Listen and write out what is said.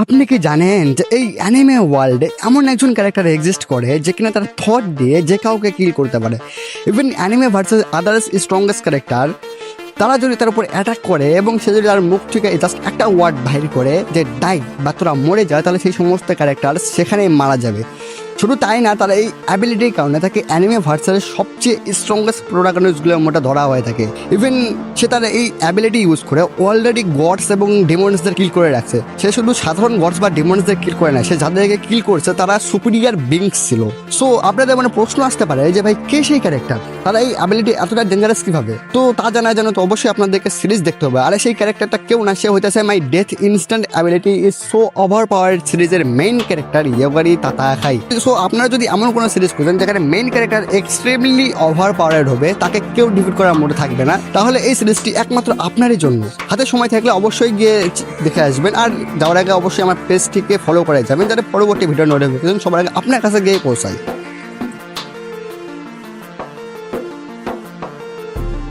আপনি কি জানেন যে এই অ্যানিমে ওয়ার্ল্ডে এমন একজন ক্যারেক্টার এক্সিস্ট করে যে কিনা তার থট দিয়ে যে কাউকে কিল করতে পারে। Even anime versus others strongest character, তারা যদি তার উপর অ্যাটাক করে এবং সে যদি তার মুখ থেকে জাস্ট একটা ওয়ার্ড বাইর করে যে ডাই বা তোরা মরে যায়, তাহলে সেই সমস্ত ক্যারেক্টার সেখানেই মারা যাবে। শুধু তাই না, তারা এই অ্যাবিলিটির কারণে তাকে অ্যানিমে ভার্সাসের সবচেয়ে স্ট্রংগেস্ট প্রোটাগনিস্টগুলোর মধ্যে ধরা হয়ে থাকে। ইভেন সে তার এই অ্যাবিলিটি ইউজ করে অলরেডি গডস এবং ডেমন্সদের কিল করে রাখছে। সে শুধু সাধারণ গডস বা ডেমন্সদের কিল করে না, সে যাদেরকে কিল করছে তারা সুপিরিয়ার বিংস ছিল। সো আপনাদের প্রশ্ন আসতে পারে যে ভাই কে সেই ক্যারেক্টার, তারা এই অ্যাবিলিটি এতটা ডেঞ্জারাস কিভাবে? তো তা জানার জন্য তো অবশ্যই আপনাদেরকে সিরিজ দেখতে হবে। আর সেই ক্যারেক্টারটা কেউ না, সে হইতেছে my death instant ability is so over পাওয়ার সিরিজের মেইন ক্যারেক্টার ইয়োগারি তাতাকাই। সো আপনারা যদি এমন কোনো সিরিজ খুঁজেন যেখানে main character extremely over powered হবে, তাকে কেউ ডিফিট করার মধ্যে থাকবে না, তাহলে এই সিরিজটি একমাত্র আপনারই জন্য। হাতে সময় থাকলে অবশ্যই গিয়ে দেখে আসবেন। আর যাওয়ার আগে অবশ্যই আমার পেজটিকে ফলো করে যাবেন, যাতে পরবর্তী ভিডিও নোটিফিকেশন সবার আগে আপনার কাছে গিয়ে পৌঁছায়।